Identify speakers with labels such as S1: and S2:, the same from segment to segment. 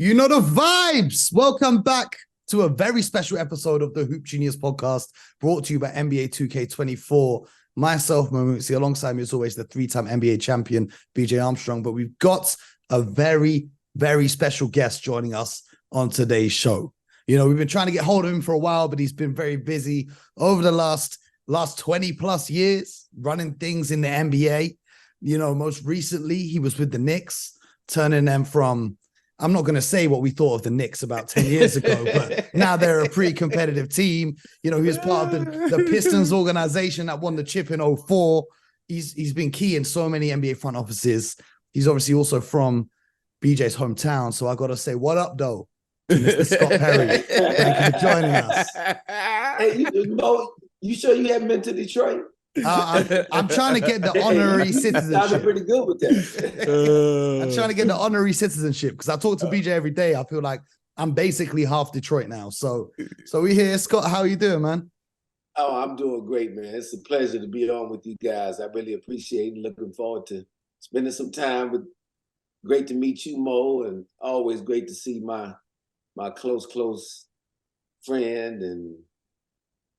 S1: You know the vibes. Welcome back to a very special episode of the Hoop Genius podcast, brought to you by NBA 2K24. Myself, Mamutsi, alongside me as always, the three-time NBA champion, BJ Armstrong. But we've got a very, very special guest joining us on today's show. You know, we've been trying to get hold of him for a while, but he's been very busy over the last 20 plus years running things in the NBA. You know, most recently he was with the Knicks, turning them from, I'm not going to say what we thought of the Knicks about 10 years ago, but now they're a pretty competitive team. You know, he was part of the Pistons organization that won the chip in 04. He's been key in so many NBA front offices. He's obviously also from BJ's hometown. So I got to say, what up, though, to Mr. Scott Perry. Thank you for joining us.
S2: Hey, you sure you haven't been to Detroit?
S1: I'm trying to get the honorary citizenship.
S2: Sounded pretty good with that.
S1: I'm trying to get the honorary citizenship because I talk to BJ every day. I feel like I'm basically half Detroit now. So we here. Scott, how are you doing, man?
S2: Oh, I'm doing great, man. It's a pleasure to be on with you guys. I really appreciate it. Looking forward to spending some time with. Great to meet you, Mo, and always great to see my close friend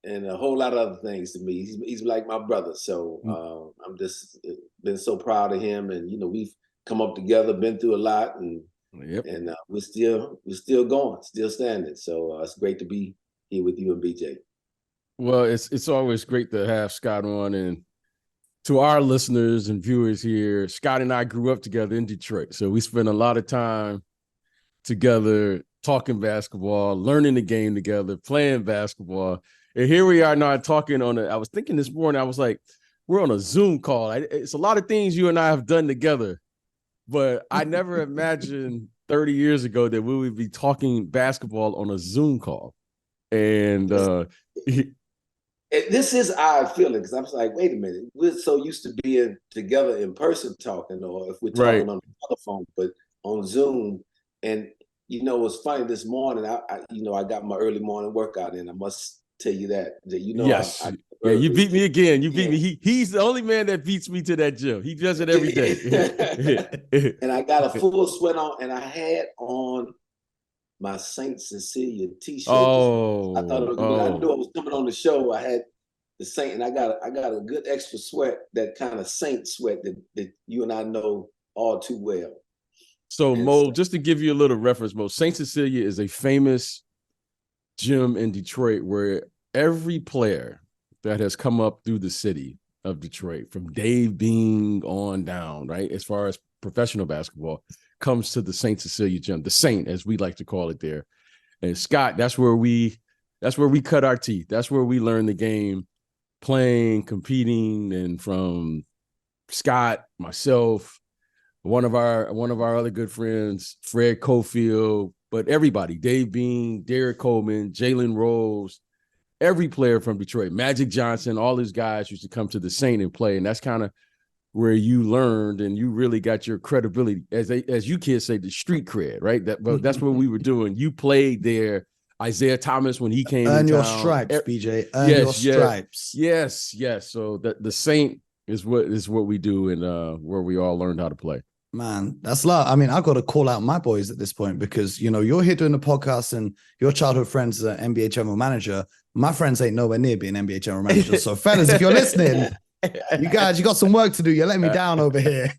S2: and a whole lot of other things to me. He's like my brother. So I'm just been so proud of him. And, you know, we've come up together, been through a lot, and we're still going, still standing. So it's great to be here with you and BJ.
S3: Well, it's always great to have Scott on. And to our listeners and viewers here, Scott and I grew up together in Detroit. So we spent a lot of time together talking basketball, learning the game together, playing basketball. And here we are now talking I was thinking this morning, I was like, we're on a Zoom call. It's a lot of things you and I have done together, but I never imagined 30 years ago that we would be talking basketball on a Zoom call. And
S2: this is odd feeling because I was like, wait a minute, we're so used to being together in person talking, or if we're talking on the telephone, but on Zoom. And you know, it was funny this morning. I got my early morning workout in. I must tell you that you know.
S3: Yes. You beat me again. You beat me. He's the only man that beats me to that gym. He does it every day.
S2: And I got a full sweat on, and I had on my Saint Cecilia t-shirt.
S3: Oh,
S2: I thought I knew I was coming on the show. I had the Saint, and I got a good extra sweat, that kind of Saint sweat that you and I know all too well.
S3: So Mo, just to give you a little reference, Mo, Saint Cecilia is a famous gym in Detroit where every player that has come up through the city of Detroit, from Dave Bean on down, right, as far as professional basketball, comes to the Saint Cecilia gym, the Saint, as we like to call it there. And Scott, that's where we cut our teeth. That's where we learned the game, playing, competing. And from Scott, myself, one of our other good friends, Fred Cofield, but everybody, Dave Bean, Derek Coleman, Jalen Rose, every player from Detroit, Magic Johnson, all these guys used to come to the Saint and play. And that's kind of where you learned and you really got your credibility, as you kids say, the street cred, right? That's what we were doing. You played there. Isaiah Thomas, when he came
S1: Earn
S3: in
S1: your
S3: town,
S1: stripes, BJ. Earn your stripes.
S3: Yes. So the Saint is what we do, and where we all learned how to play.
S1: Man, that's love. I mean, I've got to call out my boys at this point because, you know, you're here doing the podcast and your childhood friends are NBA general manager. My friends ain't nowhere near being NBA general manager. So fellas, if you're listening, you got some work to do. You're letting me down over here.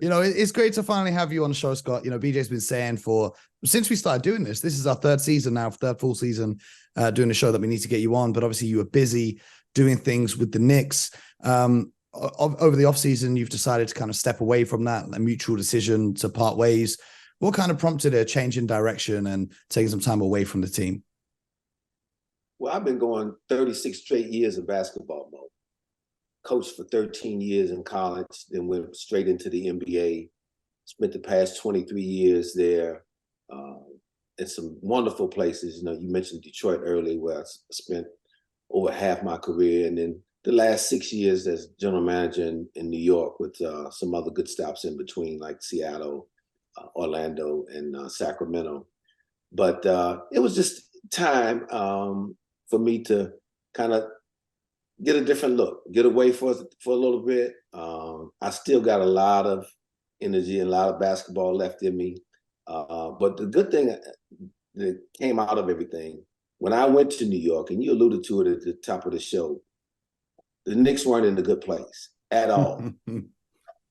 S1: You know, it's great to finally have you on the show, Scott. You know, BJ's been saying since we started doing this is our third season now, third full season doing the show, that we need to get you on. But obviously you were busy doing things with the Knicks. Over the offseason, you've decided to kind of step away from that, a mutual decision to part ways. What kind of prompted a change in direction and taking some time away from the team?
S2: Well, I've been going 36 straight years of basketball, Mo. Coached for 13 years in college, then went straight into the NBA. Spent the past 23 years there in some wonderful places. You know, you mentioned Detroit earlier, where I spent over half my career, and then the last 6 years as general manager in New York, with some other good stops in between, like Seattle, Orlando, and Sacramento. But it was just time for me to kind of get a different look, get away for a little bit. I still got a lot of energy and a lot of basketball left in me. But the good thing that came out of everything, when I went to New York, and you alluded to it at the top of the show, the Knicks weren't in a good place at all.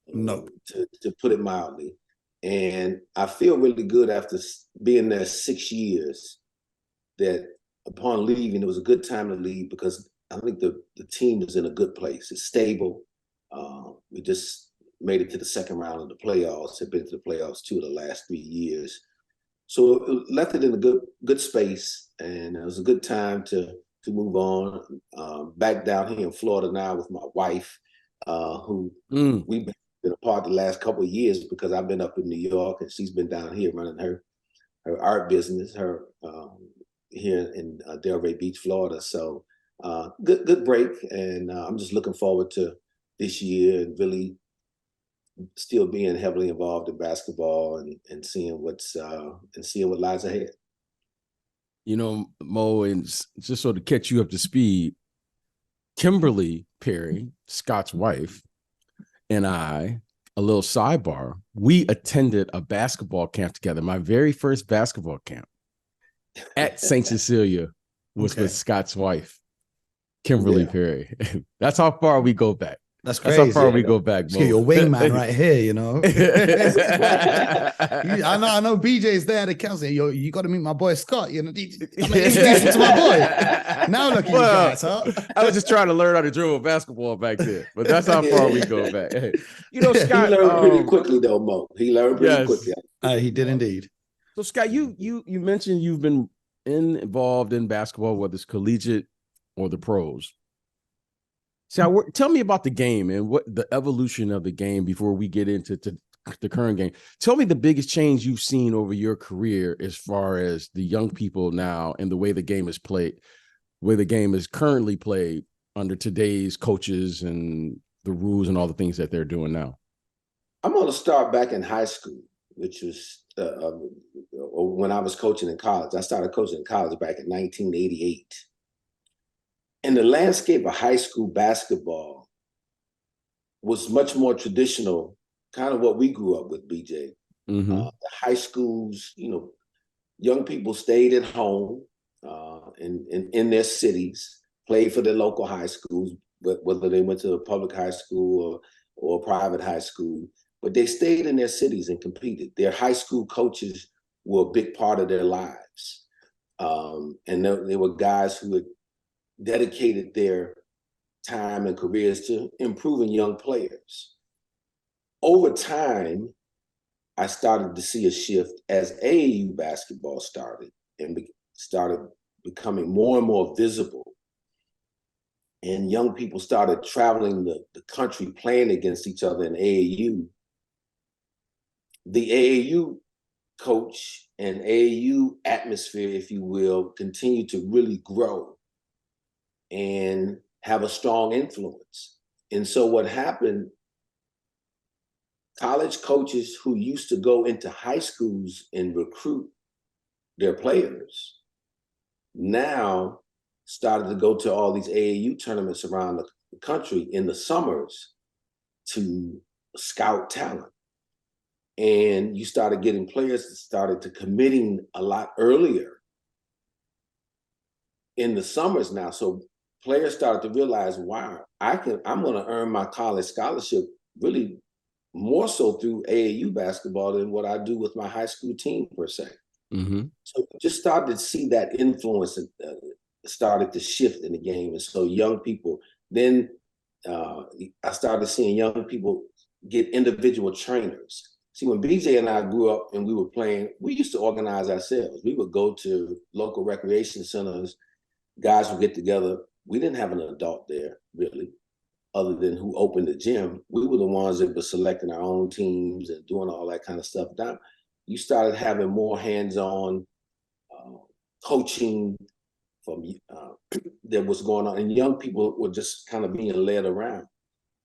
S1: No.
S2: To put it mildly. And I feel really good after being there 6 years that upon leaving, it was a good time to leave because I think the team is in a good place. It's stable. We just made it to the second round of the playoffs, have been to the playoffs 2 of the last 3 years. So it left it in a good space, and it was a good time to move on. Back down here in Florida now with my wife, who we've been apart the last couple of years because I've been up in New York and she's been down here running her art business, here in Delray Beach, Florida. So good break, and I'm just looking forward to this year and really still being heavily involved in basketball and seeing what lies ahead.
S3: You know, Mo, and just sort of catch you up to speed, Kimberly Perry, Scott's wife, and I, a little sidebar, we attended a basketball camp together. My very first basketball camp at St. Cecilia was with Scott's wife, Kimberly Perry. That's how far we go back.
S1: That's crazy.
S3: That's how far we go back, Mo.
S1: Your wingman right here, you know. I know BJ's there at the council. You got to meet my boy Scott. You know, I'm introducing to my boy. Now look at you guys, huh?
S3: I was just trying to learn how to dribble basketball back then, but that's how far we go back. Hey, you know, Scott,
S2: he learned pretty quickly though, Mo. He learned pretty quickly.
S1: He did indeed.
S3: So, Scott, you mentioned you've been involved in basketball, whether it's collegiate or the pros. So tell me about the game and what the evolution of the game before we get into the current game. Tell me the biggest change you've seen over your career as far as the young people now and the way the game is played, where the game is currently played under today's coaches and the rules and all the things that they're doing now.
S2: I'm going to start back in high school, which was when I was coaching in college. I started coaching in college back in 1988. And the landscape of high school basketball was much more traditional, kind of what we grew up with, BJ. The high schools, you know, young people stayed at home in their cities, played for their local high schools, whether they went to a public high school or a private high school, but they stayed in their cities and competed. Their high school coaches were a big part of their lives. And they were guys who had dedicated their time and careers to improving young players. Over time, I started to see a shift as AAU basketball started becoming more and more visible. And young people started traveling the country playing against each other in AAU. The AAU coach and AAU atmosphere, if you will, continued to really grow and have a strong influence. And so what happened, college coaches who used to go into high schools and recruit their players now started to go to all these AAU tournaments around the country in the summers to scout talent. And you started getting players that started to committing a lot earlier in the summers now. So players started to realize, wow, I'm going to earn my college scholarship really more so through AAU basketball than what I do with my high school team per se. So just started to see that influence started to shift in the game. And so young people, then I started seeing young people get individual trainers. See, when BJ and I grew up and we were playing, we used to organize ourselves. We would go to local recreation centers, guys would get together. We didn't have an adult there, really, other than who opened the gym. We were the ones that were selecting our own teams and doing all that kind of stuff. Now, you started having more hands-on coaching from that was going on, and young people were just kind of being led around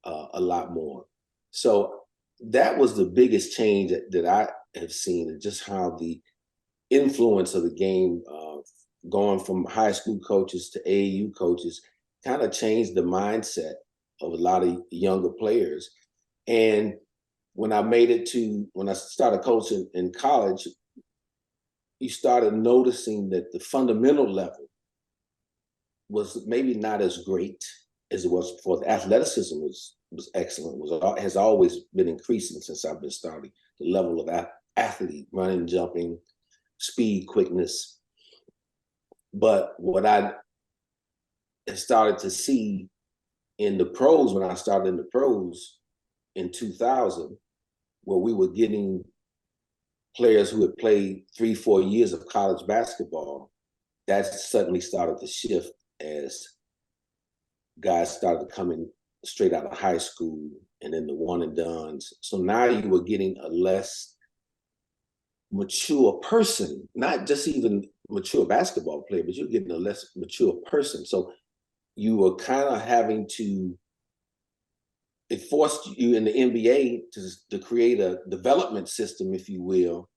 S2: a lot more. So that was the biggest change that I have seen, and just how the influence of the game going from high school coaches to AAU coaches kind of changed the mindset of a lot of younger players. And when I started coaching in college, you started noticing that the fundamental level was maybe not as great as it was before. The athleticism was excellent, has always been increasing since I've been starting. The level of athlete, running, jumping, speed, quickness. But what I started to see in the pros, when I started in the pros in 2000, where we were getting players who had played 3-4 years of college basketball, that suddenly started to shift as guys started coming straight out of high school and then the one and dones. So now you were getting a less mature person, not just even mature basketball player, but you're getting a less mature person. So you were kind of having to, it forced you in the NBA to create a development system, if you will,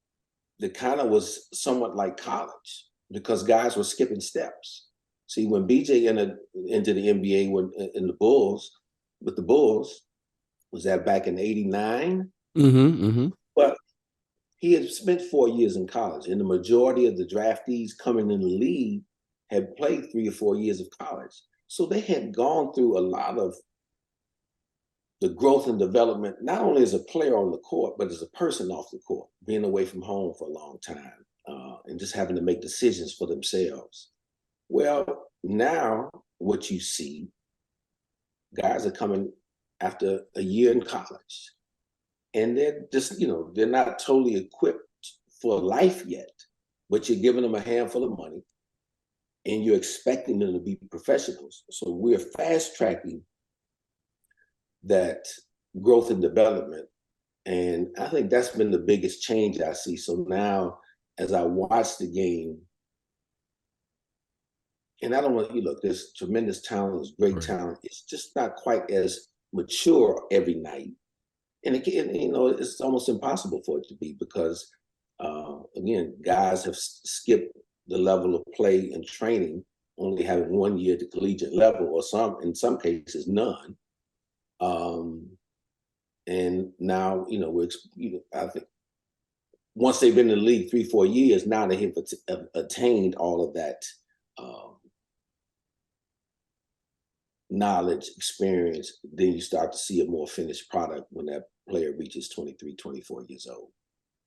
S2: that kind of was somewhat like college, because guys were skipping steps. See, when BJ entered into the NBA with the Bulls, was that back in '89? But he had spent 4 years in college, and the majority of the draftees coming in the league had played 3 or 4 years of college. So they had gone through a lot of the growth and development, not only as a player on the court, but as a person off the court, being away from home for a long time, and just having to make decisions for themselves. Well, now what you see, guys are coming after a year in college, and they're just, they're not totally equipped for life yet, but you're giving them a handful of money and you're expecting them to be professionals. So we're fast tracking that growth and development. And I think that's been the biggest change I see. So now, as I watch the game, and I don't want you look, there's tremendous talent, there's great talent. It's just not quite as mature every night. And again, it's almost impossible for it to be because, again, guys have skipped the level of play and training, only having 1 year at the collegiate level, or in some cases, none. And now, I think once they've been in the league 3-4 years, now they have attained all of that knowledge, experience. Then you start to see a more finished product when that player reaches 23, 24 years old.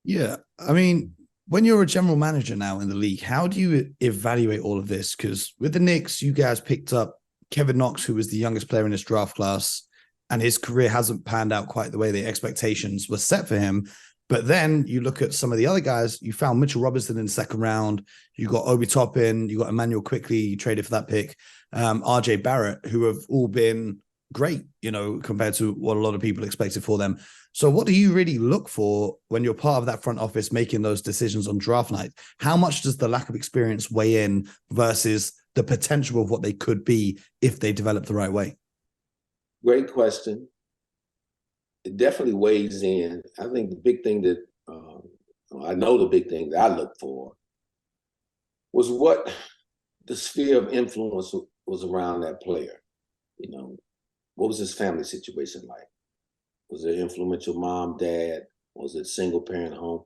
S1: Yeah. I mean, when you're a general manager now in the league, how do you evaluate all of this? Because with the Knicks, you guys picked up Kevin Knox, who was the youngest player in this draft class, and his career hasn't panned out quite the way the expectations were set for him. But then you look at some of the other guys, you found Mitchell Robinson in the second round, you got Obi Toppin, you got Emmanuel Quickly, you traded for that pick, RJ Barrett, who have all been great, compared to what a lot of people expected for them. So what do you really look for when you're part of that front office making those decisions on draft night? How much does the lack of experience weigh in versus the potential of what they could be if they develop the right way?
S2: Great question. It definitely weighs in. I think the big thing that the big thing that I look for was what the sphere of influence was around that player. What was his family situation like? Was it influential mom, dad? Was it single parent home?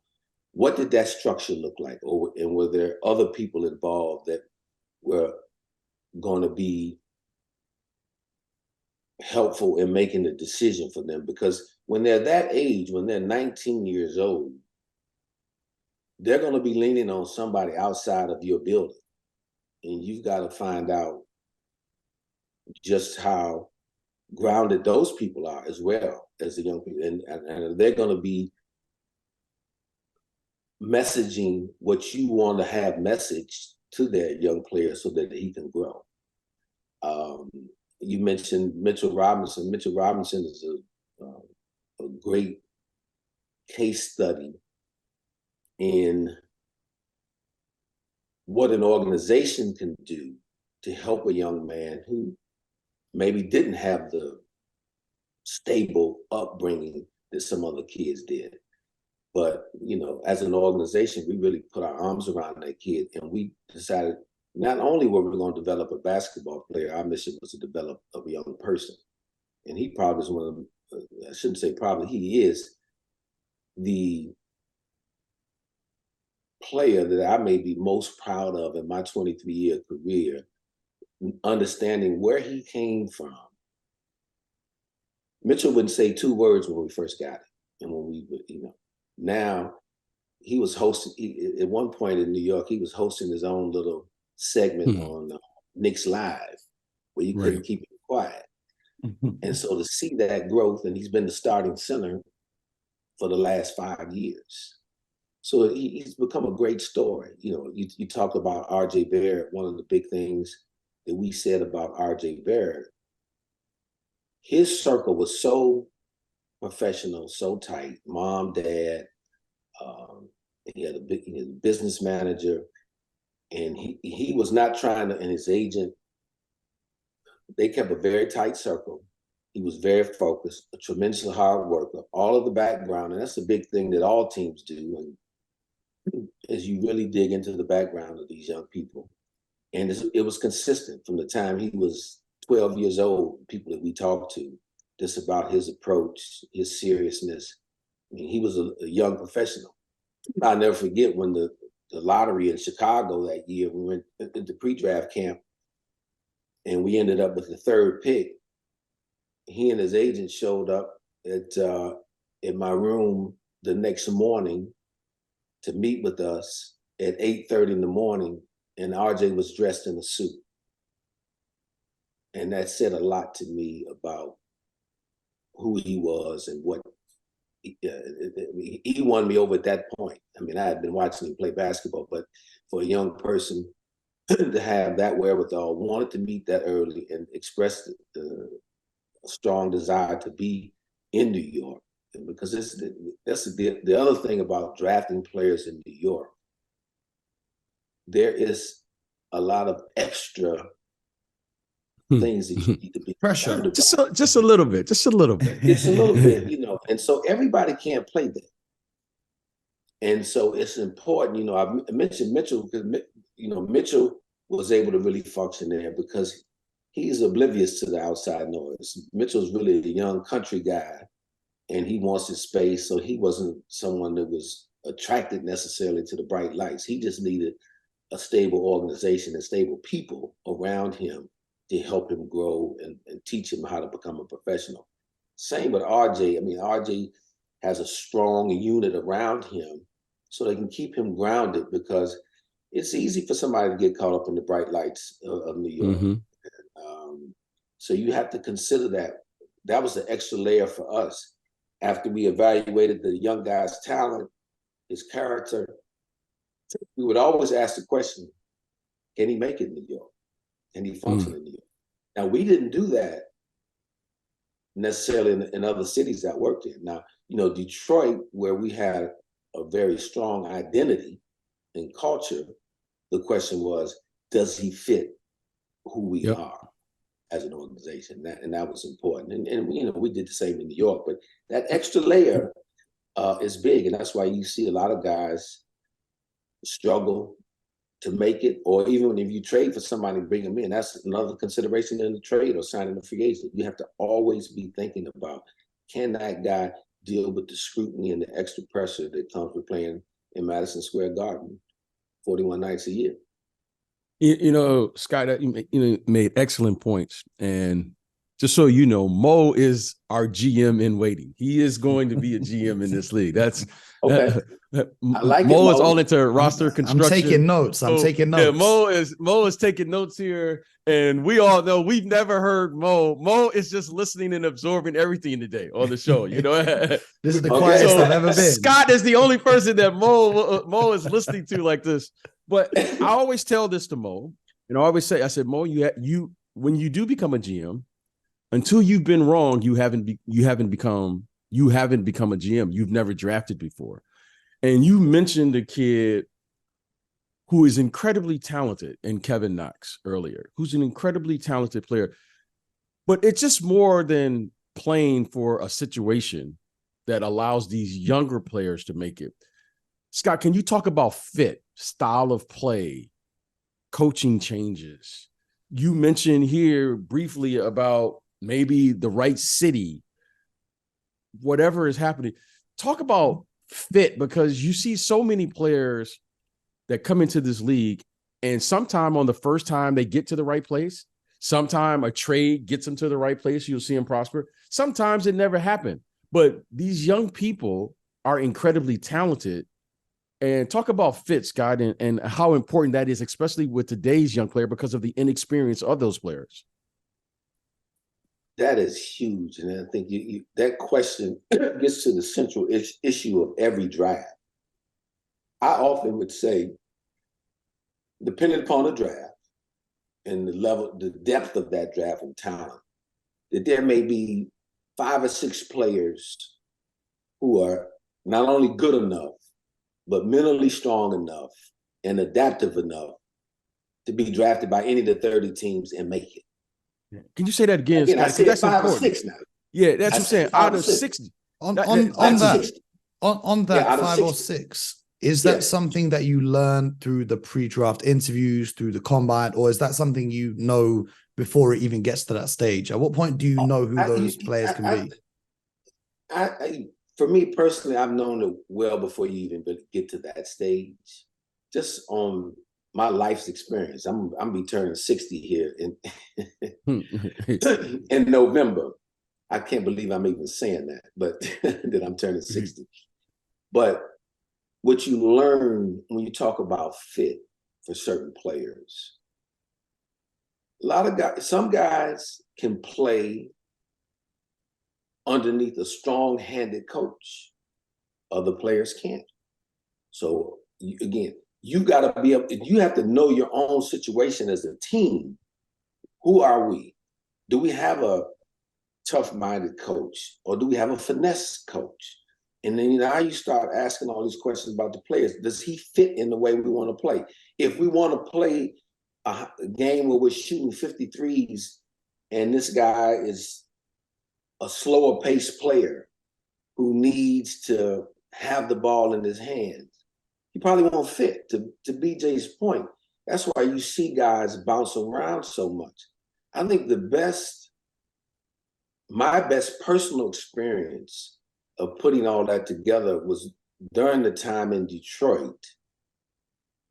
S2: What did that structure look like? And were there other people involved that were going to be helpful in making the decision for them? Because when they're that age, when they're 19 years old, they're going to be leaning on somebody outside of your building. And you've got to find out just how grounded those people are as well as the young people. And they're going to be messaging what you want to have messaged to that young player so that he can grow. You mentioned Mitchell Robinson. Mitchell Robinson is a great case study in what an organization can do to help a young man who maybe didn't have the stable upbringing that some other kids did. But, as an organization, we really put our arms around that kid, and we decided not only were we going to develop a basketball player, our mission was to develop a young person. And he probably is one of them, I shouldn't say probably, he is the player that I may be most proud of in my 23-year career, understanding where he came from. Mitchell wouldn't say 2 words when we first got it. And when we, now he was hosting, at one point in New York, he was hosting his own little segment on Knicks Live, where you couldn't keep it quiet. And so to see that growth, and he's been the starting center for the last 5 years. So he's become a great story. You talk about R.J. Barrett. One of the big things that we said about R.J. Barrett, his circle was so professional, so tight. Mom, dad, he had a business manager, and he was not trying to, and his agent, they kept a very tight circle. He was very focused, a tremendously hard worker, all of the background, and that's a big thing that all teams do, and as you really dig into the background of these young people. And it was consistent from the time he was 12 years old, people that we talked to, just about his approach, his seriousness. I mean, he was a young professional. I'll never forget when the lottery in Chicago that year, we went into pre-draft camp, and we ended up with the 3rd pick. He and his agent showed up in my room the next morning to meet with us at 8:30 in the morning, and RJ was dressed in a suit. And that said a lot to me about who he was and what he won me over at that point. I mean, I had been watching him play basketball, but for a young person to have that wherewithal, wanted to meet that early and expressed a strong desire to be in New York. And because that's the other thing about drafting players in New York. There is a lot of extra things that you need to be
S1: pressure.
S3: Just a little bit. Just a little bit.
S2: It's a little bit, and so everybody can't play that. And so it's important, I mentioned Mitchell because, Mitchell was able to really function there because he's oblivious to the outside noise. Mitchell's really a young country guy, and he wants his space. So he wasn't someone that was attracted necessarily to the bright lights. He just needed a stable organization and stable people around him to help him grow and teach him how to become a professional. Same with RJ. I mean, RJ has a strong unit around him so they can keep him grounded, because it's easy for somebody to get caught up in the bright lights of New York. So you have to consider that. That was the extra layer for us. After we evaluated the young guy's talent, his character, we would always ask the question, can he make it in New York? Can he function in New York? Now, we didn't do that necessarily in other cities that worked in. Now, Detroit, where we had a very strong identity and culture, the question was, does he fit who we are as an organization? And that was important. And we did the same in New York, but that extra layer is big. And that's why you see a lot of guys struggle to make it, or even if you trade for somebody, bring them in. That's another consideration in the trade or signing a free agent. You have to always be thinking about, can that guy deal with the scrutiny and the extra pressure that comes with playing in Madison Square Garden 41 nights a year?
S3: Scott, you made excellent points. And just so you know, Mo is our GM in waiting. He is going to be a GM in this league. That's
S2: okay. I like
S3: Mo
S2: it,
S3: is all into roster construction.
S1: I'm taking notes.
S3: Yeah, Mo is taking notes here, and we all know we've never heard Mo. Mo is just listening and absorbing everything today on the show.
S1: This is the quietest I've ever been.
S3: Scott is the only person that Mo is listening to like this. But I always tell this to Mo, and I always say, I said, Mo, you when you do become a GM, until you've been wrong, you haven't become a GM. You've never drafted before. And you mentioned a kid who is incredibly talented in Kevin Knox earlier, who's an incredibly talented player. But it's just more than playing for a situation that allows these younger players to make it. Scott, can you talk about fit, style of play, coaching changes? You mentioned here briefly about maybe the right city, whatever is happening. Talk about fit, because you see so many players that come into this league, and sometime on the first time they get to the right place, sometime a trade gets them to the right place, you'll see them prosper. Sometimes it never happened. But these young people are incredibly talented. And talk about fit, Scott, and how important that is, especially with today's young player, because of the inexperience of those players.
S2: That is huge. And I think that question gets to the central issue of every draft. I often would say, depending upon the draft and the depth of that draft and talent, that there may be 5 or 6 players who are not only good enough, but mentally strong enough and adaptive enough to be drafted by any of the 30 teams and make it.
S3: Can you say that again, Scott?
S2: I said
S3: that's
S2: 5
S3: important.
S2: or 6 now.
S3: Yeah, that's what I'm saying. Out of 60.
S1: On that 5 or
S2: 60.
S1: 6, is that something that you learn through the pre-draft interviews, through the combine, or is that something you know before it even gets to that stage? At what point do you know who those players can be?
S2: For me personally, I've known it well before you even get to that stage. Just on my life's experience, I'm be turning 60 here in November. I can't believe I'm even saying that, but that I'm turning 60. But what you learn when you talk about fit for certain players, some guys can play underneath a strong-handed coach. Other players can't. So again, you got to be able. You have to know your own situation as a team. Who are we? Do we have a tough-minded coach, or do we have a finesse coach? And then now you start asking all these questions about the players. Does he fit in the way we want to play? If we want to play a game where we're shooting 53s and this guy is a slower paced player who needs to have the ball in his hands, he probably won't fit. To BJ's point, that's why you see guys bounce around so much. I think my best personal experience of putting all that together was during the time in Detroit,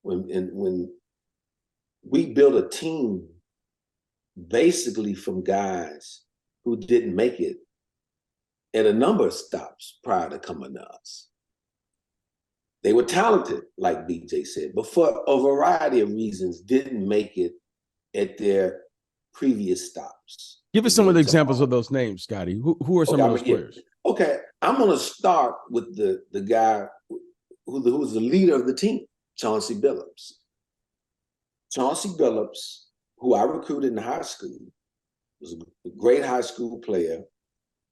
S2: when we built a team basically from guys who didn't make it at a number of stops prior to coming to us. They were talented, like BJ said, but for a variety of reasons didn't make it at their previous stops.
S3: Give us some of the examples of those names, Scotty. Who are some of those players?
S2: Okay, I'm going to start with the guy who was the leader of the team, Chauncey Billups. Chauncey Billups, who I recruited in high school, was a great high school player,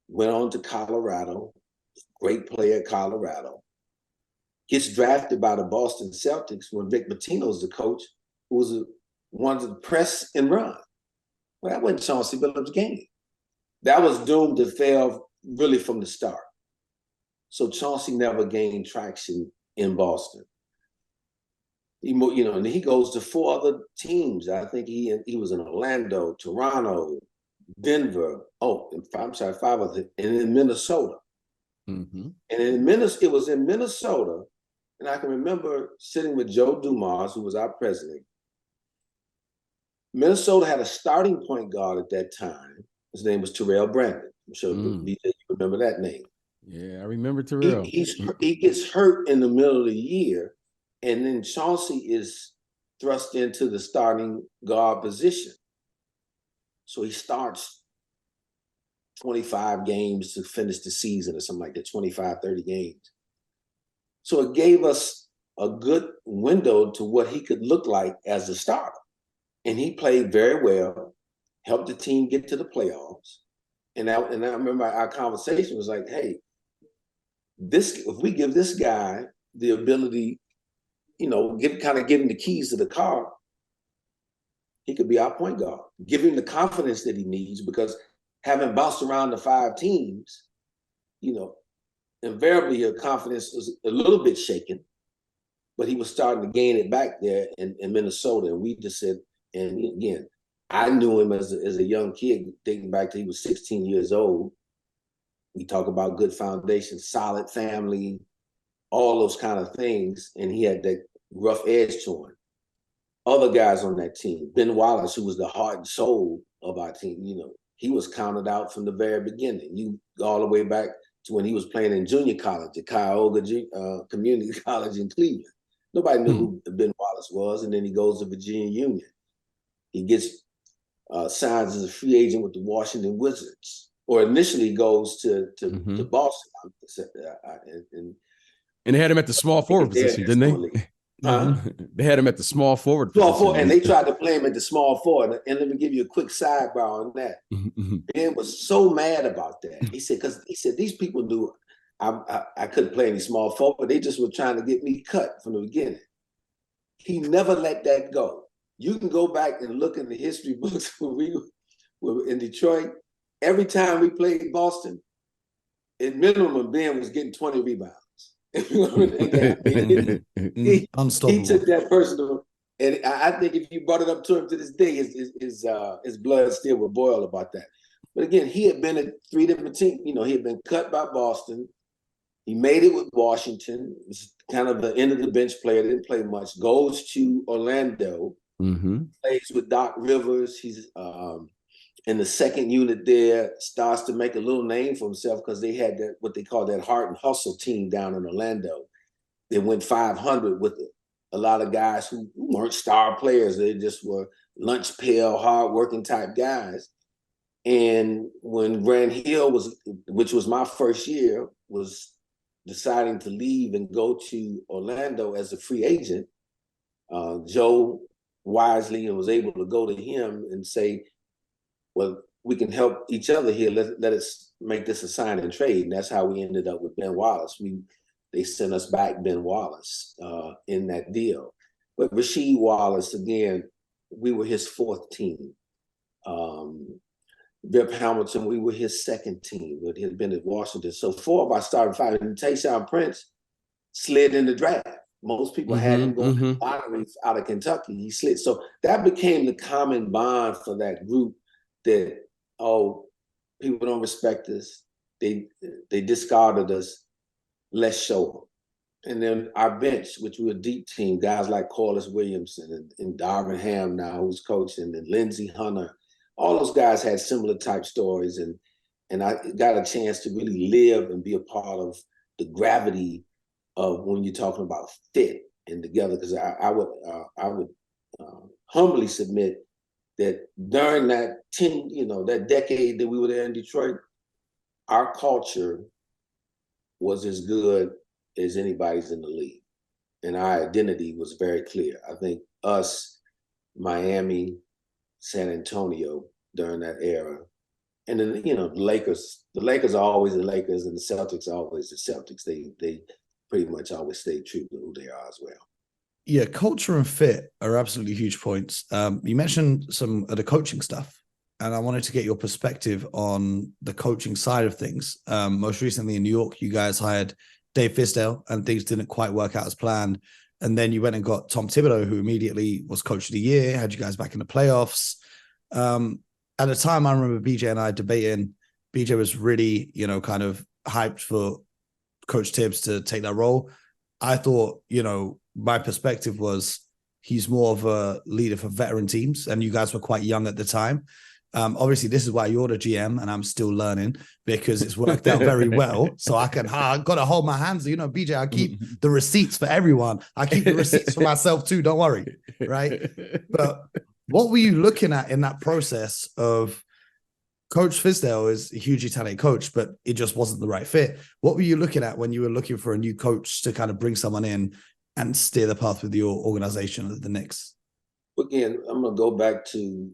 S2: went on to Colorado, great player at Colorado, gets drafted by the Boston Celtics when Vic Pitino's the coach, who was wanted to press and run. Well, that wasn't Chauncey Billups' game. That was doomed to fail really from the start. So Chauncey never gained traction in Boston. And he goes to 4 other teams. I think he was in Orlando, Toronto, Denver. 5 other, and in Minnesota. Mm-hmm. And it was in Minnesota, and I can remember sitting with Joe Dumas, who was our president. Minnesota had a starting point guard at that time. His name was Terrell Brandon. I'm sure you remember that name.
S3: Yeah, I remember Terrell.
S2: He gets hurt in the middle of the year, and then Chauncey is thrust into the starting guard position. So he starts 25 games to finish the season or something like that, 25, 30 games. So it gave us a good window to what he could look like as a starter. And he played very well, helped the team get to the playoffs. And I remember our conversation was like, hey, if we give this guy the ability, give him the keys to the car, he could be our point guard. Give him the confidence that he needs, because having bounced around the 5 teams, invariably your confidence was a little bit shaken, but he was starting to gain it back there in Minnesota. And we just said, and again, I knew him as a young kid, thinking back to he was 16 years old. We talk about good foundation, solid family, all those kind of things, and he had that rough edge to him. Other guys on that team, Ben Wallace, who was the heart and soul of our team, he was counted out from the very beginning. You go all the way back to when he was playing in junior college at Cuyahoga Community College in Cleveland. Nobody knew who Ben Wallace was, and then he goes to Virginia Union. He gets signs as a free agent with the Washington Wizards, or initially goes to Boston.
S3: And they had him at the small forward position, didn't they?
S2: Huh?
S3: They had him at the small forward
S2: position.
S3: Forward,
S2: and they tried to play him at the small forward. And let me give you a quick sidebar on that. Ben was so mad about that. He said, these people knew I couldn't play any small forward. They just were trying to get me cut from the beginning. He never let that go. You can go back and look in the history books when we were in Detroit. Every time we played Boston, at minimum, Ben was getting 20 rebounds. He took that personal, and I think if you brought it up to him to this day, his blood still would boil about that. But again, he had been at 3 different teams. He had been cut by Boston. He made it with Washington. It was kind of the end of the bench player. Didn't play much. Goes to Orlando. Plays with Doc Rivers. He's in the second unit there, starts to make a little name for himself because they had that, what they call that heart and hustle team down in Orlando. They went 500 with a lot of guys who weren't star players. They just were lunch pail, hard-working type guys. And when Grant Hill which was my first year, was deciding to leave and go to Orlando as a free agent, Joe wisely was able to go to him and say, well, we can help each other here. Let us make this a sign and trade. And that's how we ended up with Ben Wallace. They sent us back Ben Wallace in that deal. But Rasheed Wallace, again, we were his 4th team. Rip Hamilton, we were his 2nd team. But he had been at Washington. So 4 of our starting 5. And Tayshaun Prince slid in the draft. Most people had him going to lotteries out of Kentucky. He slid. So that became the common bond for that group. That, people don't respect us. They discarded us. Let's show them. And then our bench, which we were a deep team, guys like Corliss Williamson and Darvin Ham now, who's coaching, and Lindsey Hunter. All those guys had similar type stories. And I got a chance to really live and be a part of the gravity of when you're talking about fit and together. Because I would humbly submit that during that that decade that we were there in Detroit, our culture was as good as anybody's in the league. And our identity was very clear. I think us, Miami, San Antonio during that era, and then, the Lakers are always the Lakers and the Celtics are always the Celtics. They pretty much always stay true to who they are as well.
S1: Yeah, culture and fit are absolutely huge points. You mentioned some of the coaching stuff, and I wanted to get your perspective on the coaching side of things. Most recently in New York, you guys hired Dave Fizdale, and things didn't quite work out as planned. And then you went and got Tom Thibodeau, who immediately was coach of the year, had you guys back in the playoffs. At the time, I remember BJ and I debating. BJ was really, kind of hyped for Coach Tibbs to take that role. I thought, my perspective was he's more of a leader for veteran teams, and you guys were quite young at the time. Obviously, this is why you're the GM, and I'm still learning because it's worked out very well. So I got to hold my hands. BJ, I keep the receipts for everyone. I keep the receipts for myself too. Don't worry, right? But what were you looking at in that process of Coach Fizdale is a hugely talented coach, but it just wasn't the right fit? What were you looking at when you were looking for a new coach to kind of bring someone in and steer the path with your organization of the Knicks?
S2: Again, I'm going to go back to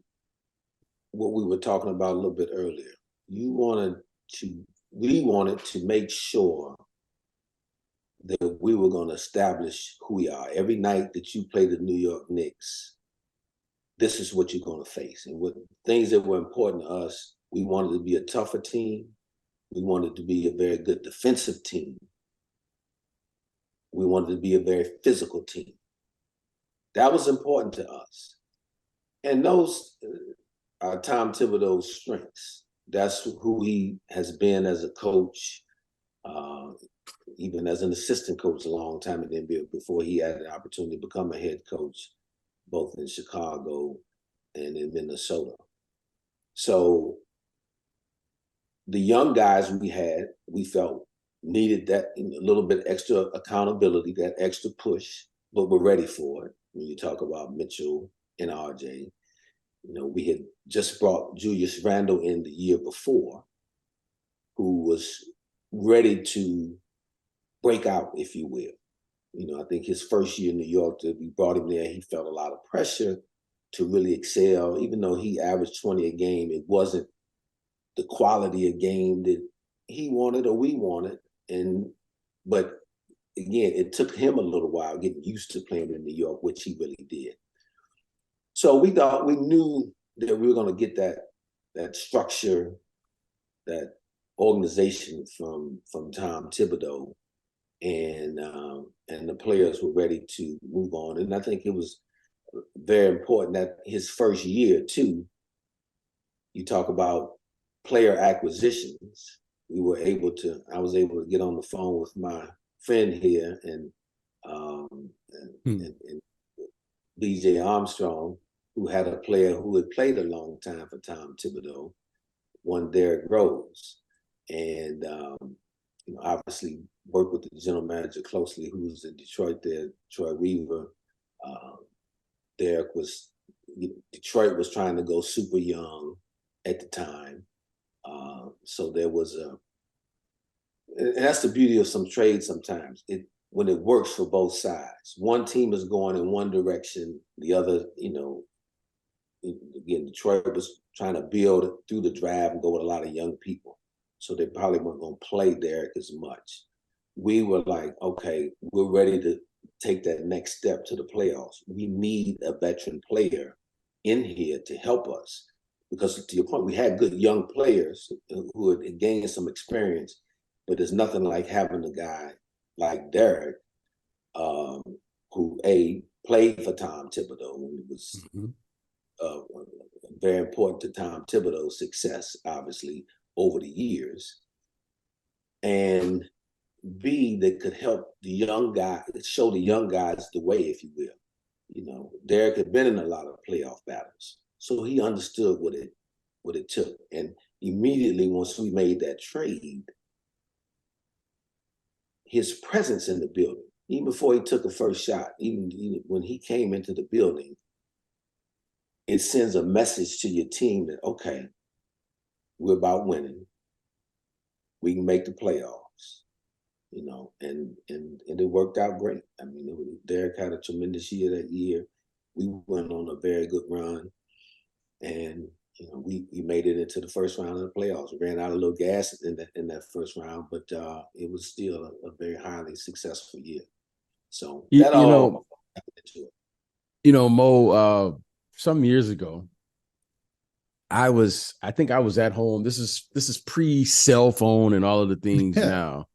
S2: what we were talking about a little bit earlier. We wanted to make sure that we were going to establish who we are. Every night that you play the New York Knicks, this is what you're going to face. And what things that were important to us, we wanted to be a tougher team. We wanted to be a very good defensive team. We wanted to be a very physical team. That was important to us. And those are Tom Thibodeau's strengths. That's who he has been as a coach. even as an assistant coach a long time in the NBA before he had the opportunity to become a head coach, both in Chicago and in Minnesota. So the young guys we felt needed that a little bit extra accountability, that extra push, but we're ready for it. When you talk about Mitchell and RJ, we had just brought Julius Randle in the year before, who was ready to break out, if you will. I think his first year in New York, we brought him there, he felt a lot of pressure to really excel. Even though he averaged 20 a game, it wasn't the quality of game that he wanted or we wanted. But again, it took him a little while getting used to playing in New York, which he really did. So we knew that we were going to get that structure, that organization from Tom Thibodeau, and the players were ready to move on. And I think it was very important that his first year too, you talk about player acquisitions. I was able to get on the phone with my friend here and BJ Armstrong, who had a player who had played a long time for Tom Thibodeau, one Derrick Rose, and obviously worked with the general manager closely, who was in Detroit there, Troy Weaver. Detroit was trying to go super young at the time. So there was and that's the beauty of some trades sometimes. When it works for both sides. One team is going in one direction, the other, again, Detroit was trying to build through the draft and go with a lot of young people. So they probably weren't going to play Derrick as much. We were like, okay, we're ready to take that next step to the playoffs. We need a veteran player in here to help us. Because to your point, we had good young players who had gained some experience, but there's nothing like having a guy like Derrick, who played for Tom Thibodeau, and it was very important to Tom Thibodeau's success, obviously, over the years. And B, that could help the young guy, show the young guys the way, if you will. Derrick had been in a lot of playoff battles, so he understood what it took. And immediately once we made that trade, his presence in the building, even before he took a first shot, even when he came into the building, it sends a message to your team that, okay, we're about winning. We can make the playoffs, and it worked out great. I mean, Derrick had a tremendous year that year. We went on a very good run, and we made it into the first round of the playoffs. We ran out a little gas in that first round, but it was still a very highly successful year. So that all happened into it.
S3: Mo, some years ago, I think I was at home. This is pre-cell phone and all of the things now.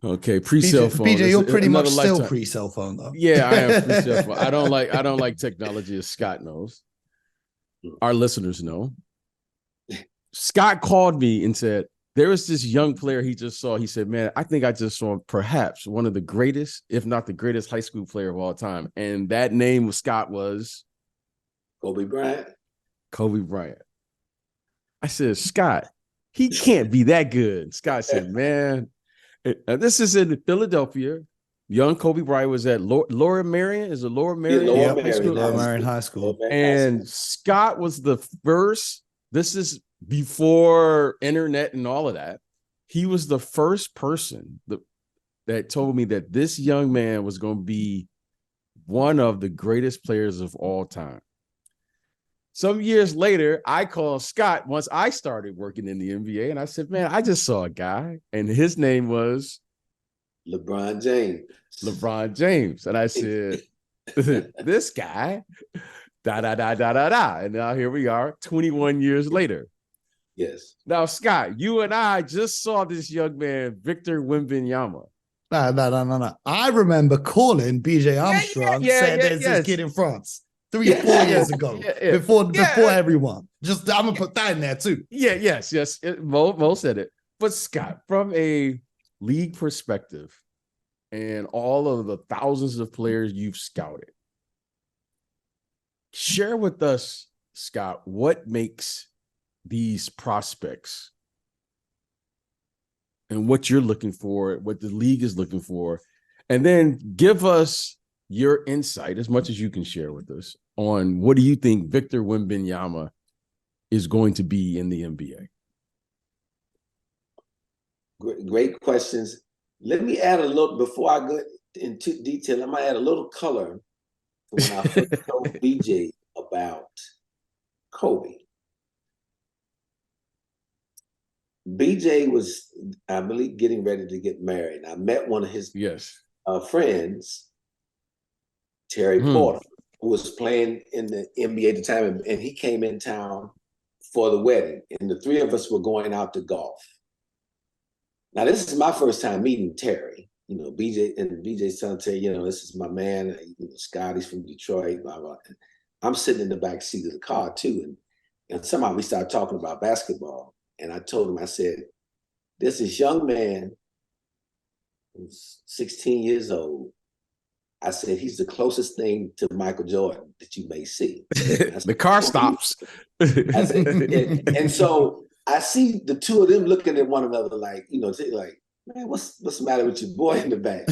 S3: Okay, pre-cell phone.
S1: BJ, you're pretty much
S3: lifetime.
S1: Still pre-cell phone though.
S3: Yeah, I am pre-cell phone. I don't like technology, as Scott knows. Our listeners know. Scott called me and said, there was this young player he just saw. He said, man, I think I just saw perhaps one of the greatest, if not the greatest high school player of all time. And that name of Scott was
S2: Kobe Bryant.
S3: Kobe Bryant. I said, Scott, he can't be that good. Scott said, man, this is in Philadelphia. Young Kobe Bryant was at Laura Marion. Is it Laura Marion?
S2: Yeah,
S1: Laura Marion High School.
S3: And Scott was the first. This is before internet and all of that. He was the first person that told me that this young man was going to be one of the greatest players of all time. Some years later, I called Scott once I started working in the NBA, and I said, man, I just saw a guy, and his name was
S2: LeBron James.
S3: And I said, this guy, da. And now here we are, 21 years later.
S2: Yes.
S3: Now, Scott, you and I just saw this young man, Victor Wembanyama.
S1: No. I remember calling BJ Armstrong saying there's this kid in France 3 or 4 years ago, before everyone. Just I'm gonna put that in there too.
S3: Yes. Mo said it. But Scott, from a league perspective and all of the thousands of players you've scouted, share with us, Scott, what makes these prospects and what you're looking for, what the league is looking for, and then give us your insight, as much as you can share with us, on what do you think Victor Wembanyama is going to be in the NBA?
S2: Great questions. Let me add a little, before I go into detail, I might add a little color when I first told BJ about Kobe. BJ was, I believe, getting ready to get married. I met one of his friends, Terry Porter, who was playing in the NBA at the time, and he came in town for the wedding, and the three of us were going out to golf. Now, this is my first time meeting Terry. You know, BJ's telling Terry, you know, this is my man, Scott, he's from Detroit, blah, blah. And I'm sitting in the back seat of the car too. And somehow we started talking about basketball. And I told him, I said, there's this young man who's 16 years old. I said, he's the closest thing to Michael Jordan that you may see. Said,
S3: the car stops.
S2: I said, and so I see the two of them looking at one another like, you know, like, man, what's the matter with your boy in the back?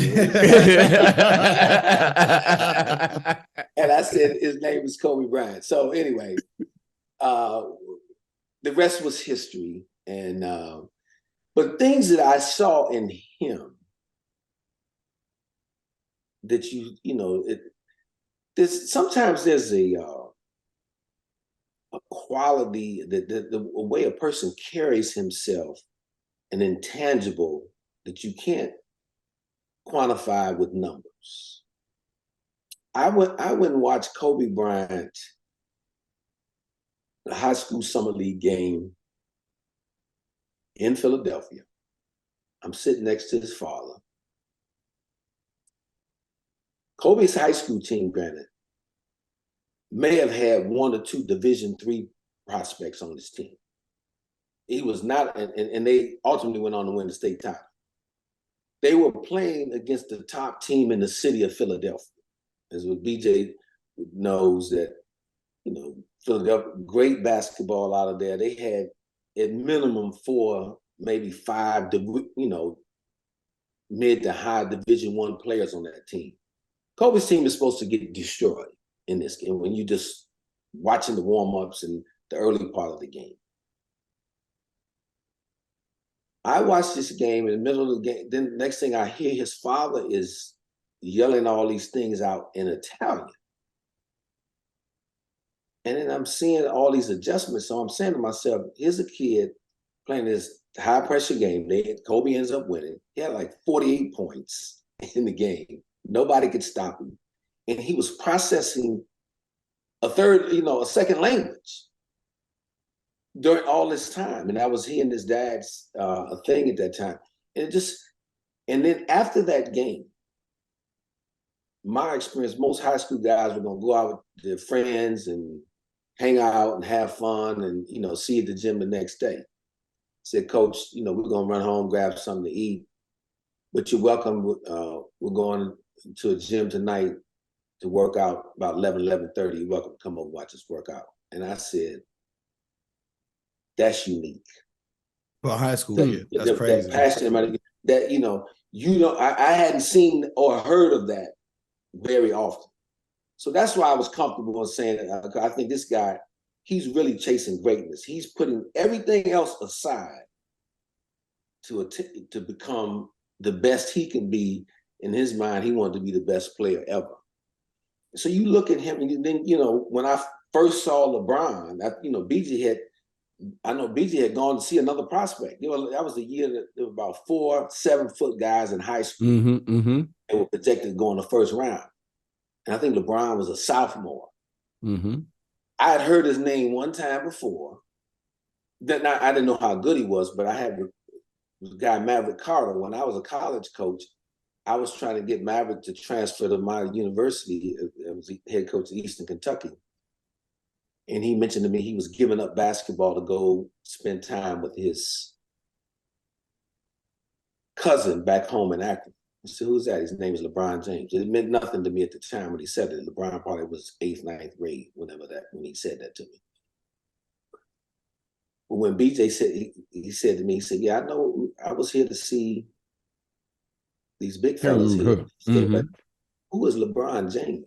S2: And I said, his name is Kobe Bryant. So anyway, the rest was history. And but things that I saw in him that sometimes there's a quality that the way a person carries himself, an intangible that you can't quantify with numbers. I went and watched Kobe Bryant, the high school summer league game in Philadelphia. I'm sitting next to his father. Kobe's high school team, granted, may have had one or two Division III prospects on his team. He was not, and they ultimately went on to win the state title. They were playing against the top team in the city of Philadelphia. As what BJ knows, that, you know, Philadelphia, great basketball out of there. They had at minimum 4, maybe 5, mid to high Division I players on that team. Kobe's team is supposed to get destroyed in this game when you just watching the warm-ups and the early part of the game. I watched this game in the middle of the game. Then the next thing I hear, his father is yelling all these things out in Italian. And then I'm seeing all these adjustments. So I'm saying to myself, here's a kid playing this high pressure game. Kobe ends up winning. He had like 48 points in the game. Nobody could stop him. And he was processing a second language during all this time. And that was he and his dad's thing at that time. And then after that game, my experience, most high school guys were gonna go out with their friends and hang out and have fun and, you know, see you at the gym the next day. Said, Coach, you know, we're gonna run home, grab something to eat, but you're welcome. We're going to a gym tonight to work out about 11:30. You're welcome to come over and watch us work out. And I said, that's unique.
S1: For a high school kid, that's crazy.
S2: That passion, that, I hadn't seen or heard of that very often. So that's why I was comfortable in saying that. I think this guy, he's really chasing greatness. He's putting everything else aside to become the best he can be. In his mind, he wanted to be the best player ever. So you look at him, and then, you know, when I first saw LeBron, I know BJ had gone to see another prospect. You know, that was the year that there were about 4 7-foot guys in high school. They were projected to go in the first round. And I think LeBron was a sophomore. I had heard his name one time before. I didn't know how good he was, but I had the guy Maverick Carter. When I was a college coach, I was trying to get Maverick to transfer to my university. I was the head coach of Eastern Kentucky. And he mentioned to me he was giving up basketball to go spend time with his cousin back home in Akron. I said, who's that? His name is LeBron James. It meant nothing to me at the time when he said it. LeBron probably was 8th, 9th grade, when he said that to me. But when BJ said, he said to me, he said, yeah, I know I was here to see these big fellas here. Said, but who is LeBron James?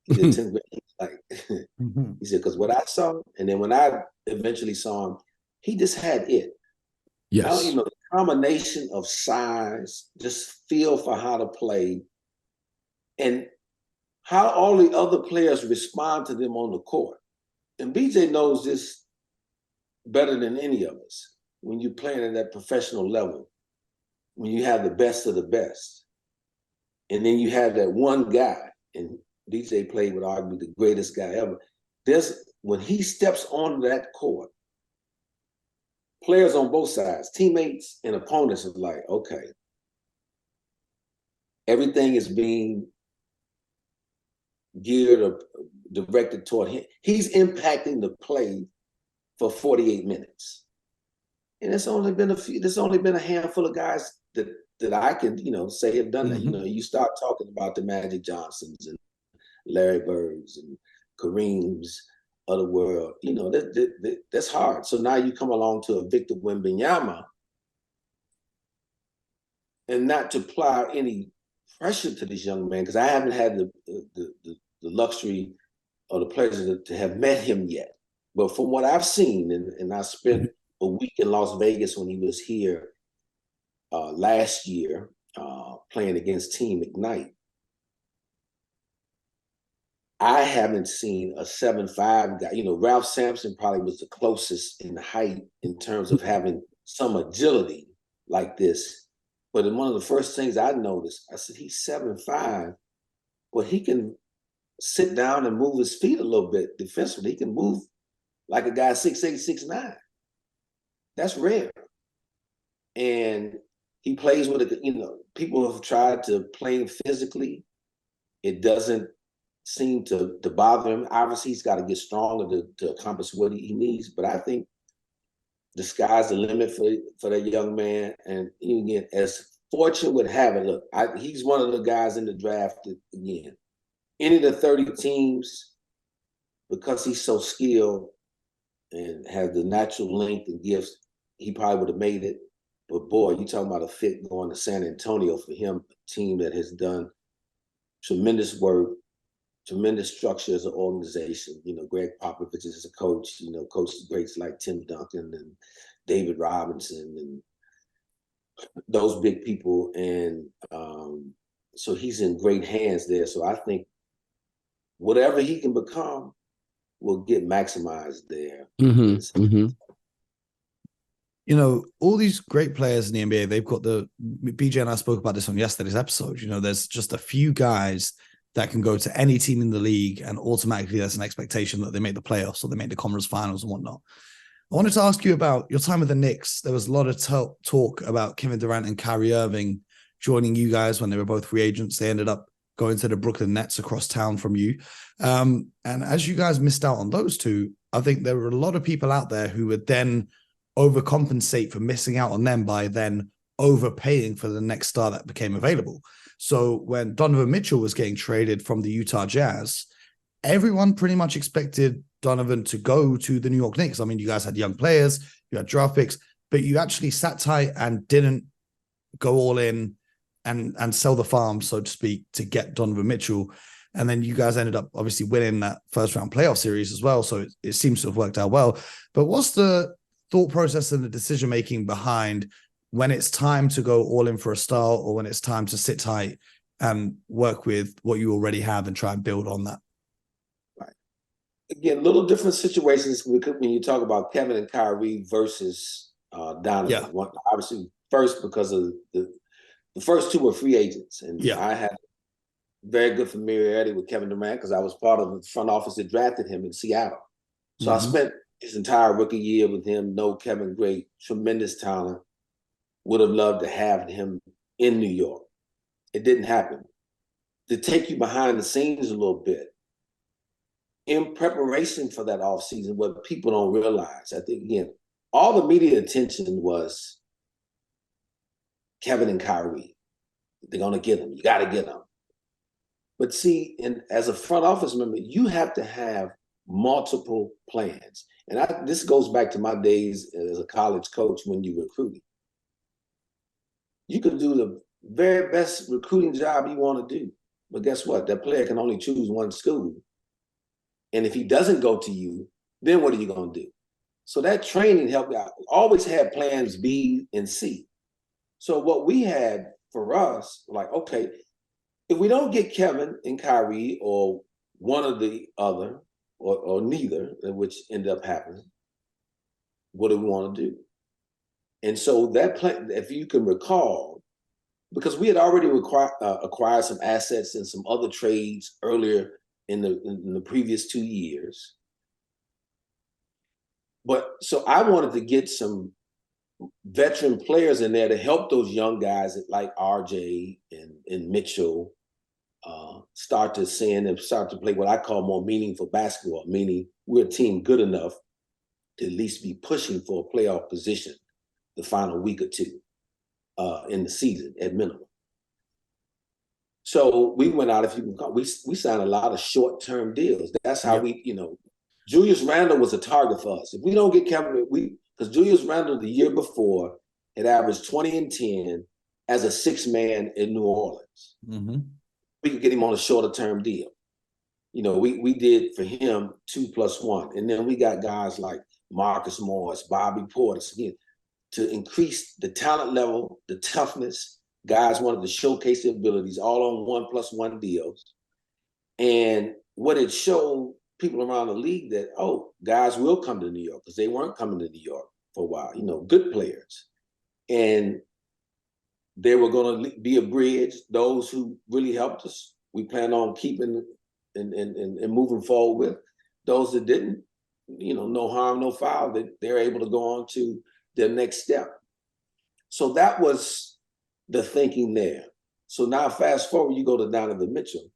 S2: He said, 10th grade. He said, because what I saw, and then when I eventually saw him, he just had it.
S3: Yes.
S2: The combination of size, just feel for how to play, and how all the other players respond to them on the court. And BJ knows this better than any of us. When you're playing at that professional level, when you have the best of the best, and then you have that one guy, and BJ played with arguably the greatest guy ever. When he steps on that court, players on both sides, teammates and opponents, are like, okay, everything is being geared or directed toward him. He's impacting the play for 48 minutes. And there's only been a handful of guys that I can, say have done that. You start talking about the Magic Johnsons and Larry Birds and Kareems of the world, that's hard. So now you come along to a Victor Wembanyama, and not to apply any pressure to this young man, because I haven't had the luxury or the pleasure to have met him yet. But from what I've seen, and I spent a week in Las Vegas when he was here last year playing against Team Ignite, I haven't seen a 7'5" guy. Ralph Sampson probably was the closest in height in terms of having some agility like this. But one of the first things I noticed, I said, he's 7'5", but he can sit down and move his feet a little bit defensively. He can move like a guy 6'8", 6'9". That's rare. And he plays with people have tried to play him physically. It doesn't seem to bother him. Obviously, he's got to get stronger to accomplish what he needs. But I think the sky's the limit for that young man. And again, as fortune would have it, look, he's one of the guys in the draft that, again, any of the 30 teams, because he's so skilled and has the natural length and gifts, he probably would have made it. But boy, you talking about a fit going to San Antonio for him, a team that has done tremendous work, tremendous structure as an organization. Greg Popovich is a coach, coaches greats like Tim Duncan and David Robinson and those big people. And so he's in great hands there. So I think whatever he can become will get maximized there.
S1: All these great players in the NBA, they've got BJ and I spoke about this on yesterday's episode. There's just a few guys that can go to any team in the league and automatically there's an expectation that they make the playoffs or they make the conference finals and whatnot. I wanted to ask you about your time with the Knicks. There was a lot of talk about Kevin Durant and Kyrie Irving joining you guys when they were both free agents. They ended up going to the Brooklyn Nets across town from you. And as you guys missed out on those two, I think there were a lot of people out there who would then overcompensate for missing out on them by then overpaying for the next star that became available. So when Donovan Mitchell was getting traded from the Utah Jazz, everyone pretty much expected Donovan to go to the New York Knicks. I mean, you guys had young players, you had draft picks, but you actually sat tight and didn't go all in and sell the farm, so to speak, to get Donovan Mitchell. And then you guys ended up obviously winning that first round playoff series as well. So it seems to have worked out well. But what's the thought process and the decision-making behind when it's time to go all in for a star or when it's time to sit tight and work with what you already have and try and build on that?
S2: Right. Again, little different situations when you talk about Kevin and Kyrie versus Donovan.
S1: Yeah.
S2: Obviously, first because of the first two were free agents. And I had very good familiarity with Kevin Durant because I was part of the front office that drafted him in Seattle. So I spent his entire rookie year with him. Know Kevin great, tremendous talent. Would have loved to have him in New York. It didn't happen. To take you behind the scenes a little bit, in preparation for that offseason, what people don't realize, I think, again, all the media attention was Kevin and Kyrie. They're going to get them. You got to get them. But see, as a front office member, you have to have multiple plans. And this goes back to my days as a college coach when you recruited. You could do the very best recruiting job you want to do. But guess what? That player can only choose one school. And if he doesn't go to you, then what are you going to do? So that training helped out. Always had plans B and C. So what we had for us, like, okay, if we don't get Kevin and Kyrie or one or the other or neither, which ended up happening, what do we want to do? And so that plan, if you can recall, because we had already acquired some assets and some other trades earlier in the previous 2 years. But so I wanted to get some veteran players in there to help those young guys like RJ and Mitchell start to send and start to play what I call more meaningful basketball, meaning we're a team good enough to at least be pushing for a playoff position the final week or two in the season at minimum. So we went out, if you can call, we signed a lot of short-term deals. That's how we, Julius Randle was a target for us. If we don't get Kevin, because Julius Randle the year before had averaged 20 and 10 as a six-man in New Orleans. Mm-hmm. We could get him on a shorter-term deal. We did for him 2+1. And then we got guys like Marcus Morris, Bobby Portis, again, to increase the talent level, the toughness. Guys wanted to showcase their abilities all on 1+1 deals. And what it showed people around the league that, guys will come to New York because they weren't coming to New York for a while, good players. And they were going to be a bridge. Those who really helped us, we plan on keeping and moving forward with. Those that didn't, no harm, no foul, that they're able to go on to their next step. So that was the thinking there. So now fast forward, you go to Donovan Mitchell,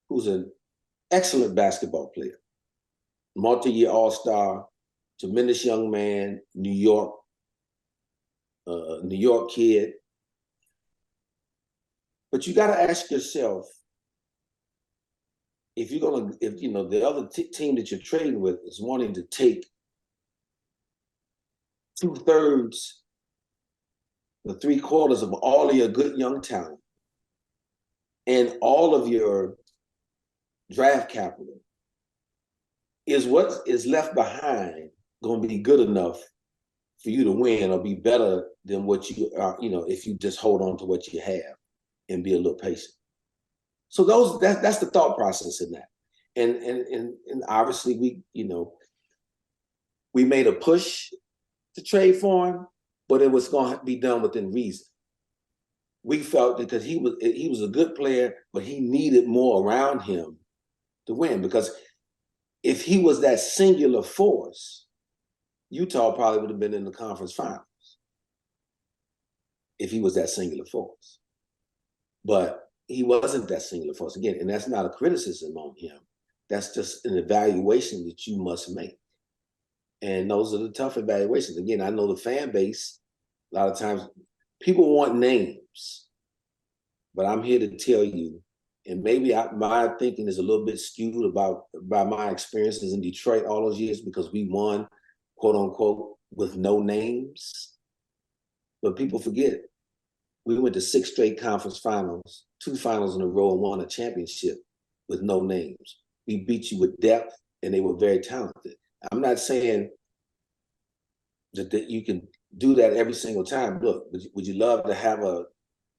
S2: who's an excellent basketball player, multi-year All-Star, tremendous young man, New York kid. But you got to ask yourself, if the other team that you're trading with is wanting to take 2/3 or 3/4 of all of your good young talent and all of your draft capital, is what is left behind going to be good enough for you to win or be better than what you are, if you just hold on to what you have and be a little patient. So that's the thought process in that. And obviously we made a push to trade for him, but it was going to be done within reason. We felt that because he was a good player, but he needed more around him to win. Because if he was that singular force, Utah probably would have been in the conference finals. If he was that singular force. But he wasn't that singular force. Again, and that's not a criticism on him. That's just an evaluation that you must make. And those are the tough evaluations. Again, I know the fan base, a lot of times people want names, but I'm here to tell you, and maybe my thinking is a little bit skewed by my experiences in Detroit all those years because we won, quote unquote, with no names. But people forget, we went to 6 straight conference finals, 2 finals in a row, and won a championship with no names. We beat you with depth, and they were very talented. I'm not saying that you can do that every single time. Look, would you love to have a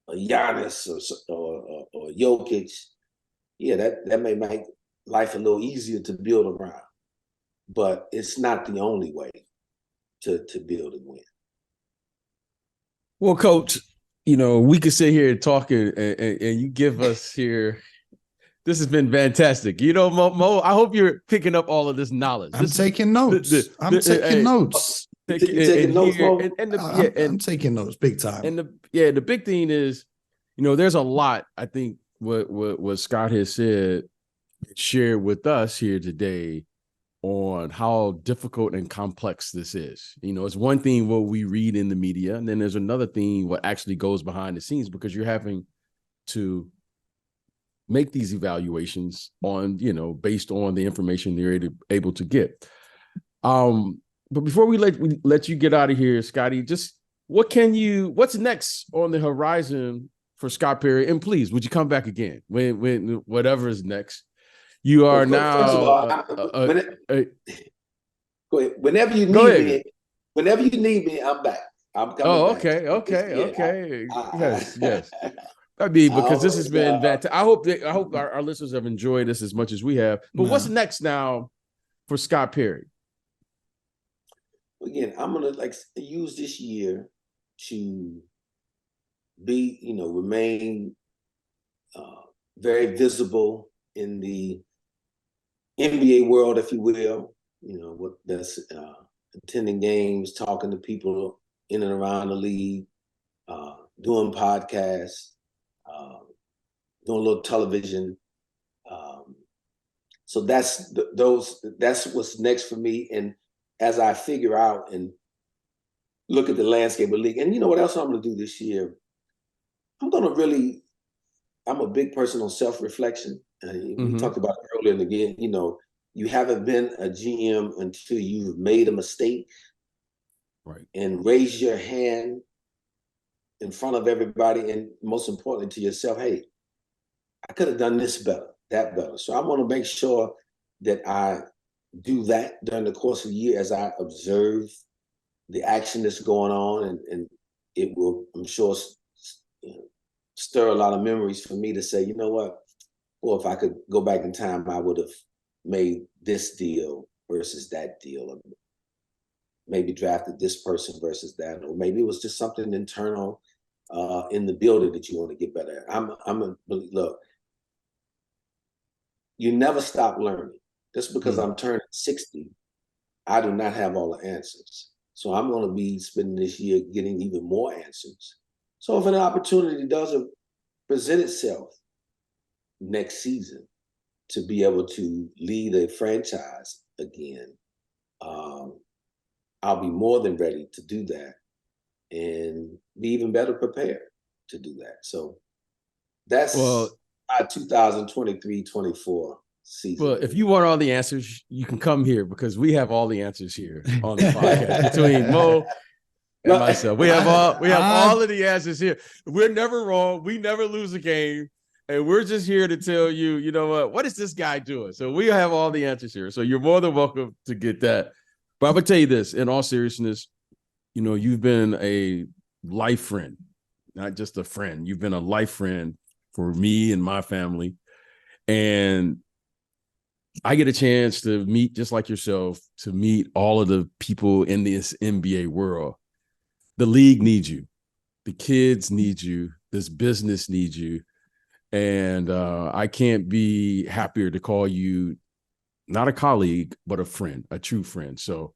S2: Giannis or Jokic? Yeah, that may make life a little easier to build around, but it's not the only way to build and win.
S3: Well, Coach, we could sit here talking and you give us here. This has been fantastic. Mo, I hope you're picking up all of this knowledge.
S1: I'm taking notes. I'm taking notes.
S2: I'm taking
S1: notes big time.
S3: And the big thing is, there's a lot, I think, what Scott has said, shared with us here today on how difficult and complex this is. You know, it's one thing what we read in the media, and then there's another thing what actually goes behind the scenes, because you're having to make these evaluations on, you know, based on the information they're able to get. But before we let you get out of here, Scotty, just what's next on the horizon for Scott Perry? And please, would you come back again when whatever is next? You are
S2: First of all, go ahead. Whenever you need me, I'm back. I'm coming back.
S3: Okay. Yes. I mean, because this has been fantastic. I hope our listeners have enjoyed this as much as we have. But what's next now for Scott Perry?
S2: Again, I'm gonna use this year to be, remain very visible in the NBA world, if you will. What that's attending games, talking to people in and around the league, doing podcasts, doing a little television. So that's what's next for me. And as I figure out and look at the landscape of the league, and you know what else I'm going to do this year? I'm a big person on self-reflection. We talked about it earlier, and again, you haven't been a GM until you've made a mistake,
S3: right? And
S2: raise your hand in front of everybody, and most importantly to yourself, hey, I could have done this better, that better. So I want to make sure that I do that during the course of the year as I observe the action that's going on, and it will, I'm sure, stir a lot of memories for me to say, you know what, well, if I could go back in time, I would have made this deal versus that deal, or maybe drafted this person versus that, or maybe it was just something internal in the building that you want to get better at. Look, you never stop learning. Just because I'm turning 60, I do not have all the answers. So I'm going to be spending this year getting even more answers. So if an opportunity doesn't present itself next season to be able to lead a franchise again, I'll be more than ready to do that and be even better prepared to do that. So that's my 2023-24 season.
S3: Well, if you want all the answers, you can come here, because we have all the answers here on the podcast between Mo and myself. We have all of the answers here. We're never wrong. We never lose a game. And we're just here to tell you, you know what is this guy doing? So we have all the answers here. So you're more than welcome to get that. But I'm going to tell you this, in all seriousness, you've been a life friend, not just a friend. You've been a life friend for me and my family. And I get a chance to meet, just like yourself, to meet all of the people in this NBA world. The league needs you. The kids need you. This business needs you. And I can't be happier to call you not a colleague, but a friend, a true friend. So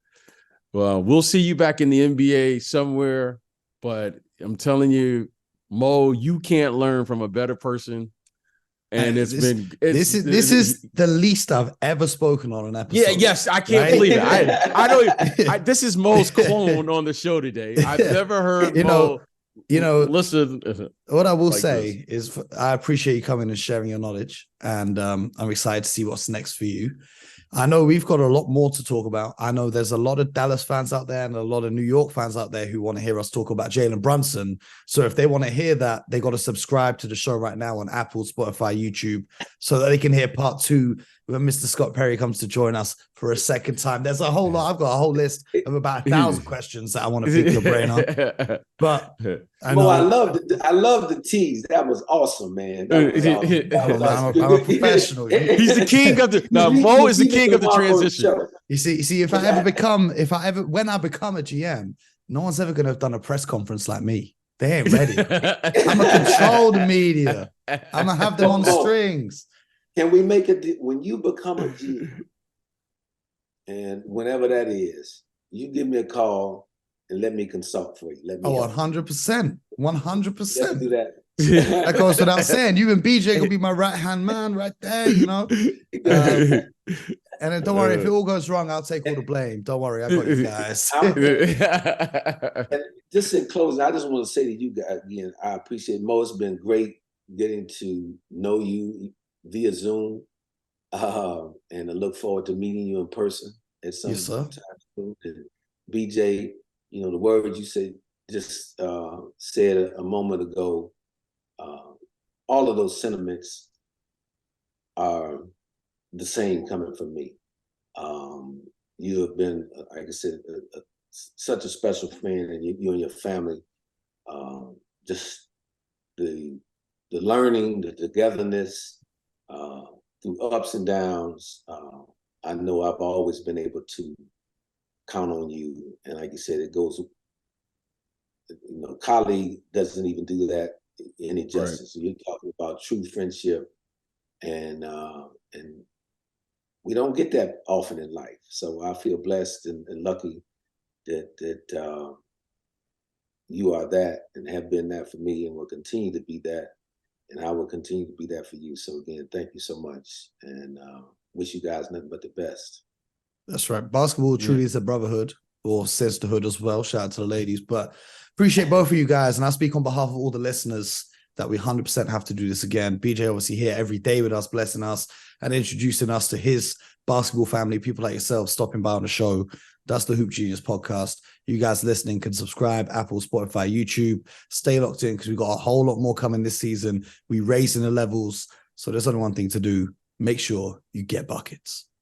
S3: we'll see you back in the NBA somewhere. But I'm telling you, Mo, you can't learn from a better person. And this
S1: is the least I've ever spoken on an episode.
S3: Yeah, yes, I can't believe it. I don't. This is Mo's clone on the show today. I've never heard Mo. Listen.
S1: What I will say is, I appreciate you coming and sharing your knowledge, and I'm excited to see what's next for you. I know we've got a lot more to talk about. I know there's a lot of Dallas fans out there and a lot of New York fans out there who want to hear us talk about Jalen Brunson. So if they want to hear that, they got to subscribe to the show right now on Apple, Spotify, YouTube, so that they can hear part 2 when Mr. Scott Perry comes to join us for a second time. There's a whole lot. I've got a whole list of about 1,000 questions that I want to pick your brain on. But
S2: I love the tease. That was awesome, man. I'm
S1: a professional.
S3: He's the king of the. Now Mo is the king of the transition.
S1: You see, when I become a GM, no one's ever going to have done a press conference like me. They ain't ready. I'm a controlled media. I'm gonna have them on strings.
S2: Can we make it when you become a GM, and whenever that is, you give me a call and let me consult for you. Let me
S1: 100%. 100%.
S2: Do that.
S1: That goes without saying. You and BJ could be my right-hand man right there, you know? And then don't worry, if it all goes wrong, I'll take all the blame. Don't worry, I got you guys.
S2: And just in closing, I just want to say to you guys again, I appreciate Mo. It's been great getting to know you via Zoom. And I look forward to meeting you in person at some time soon. And BJ, you know, the words you said a moment ago, all of those sentiments are the same coming from me. You have been, like I said, such a special friend, and you and your family, just the learning, the togetherness, through ups and downs. I know I've always been able to count on you. And like you said, it goes, you know, colleague doesn't even do that any justice. Right. You're talking about true friendship, and we don't get that often in life. So I feel blessed and lucky that you are that and have been that for me and will continue to be that. And I will continue to be that for you. So again, thank you so much, and wish you guys nothing but the best.
S1: That's right. Basketball truly is a brotherhood, or sisterhood as well. Shout out to the ladies. But appreciate both of you guys. And I speak on behalf of all the listeners that we 100% have to do this again. BJ obviously here every day with us, blessing us and introducing us to his basketball family, people like yourself stopping by on the show. That's the Hoop Genius podcast. You guys listening can subscribe, Apple, Spotify, YouTube. Stay locked in because we've got a whole lot more coming this season. We're raising the levels. So there's only one thing to do. Make sure you get buckets.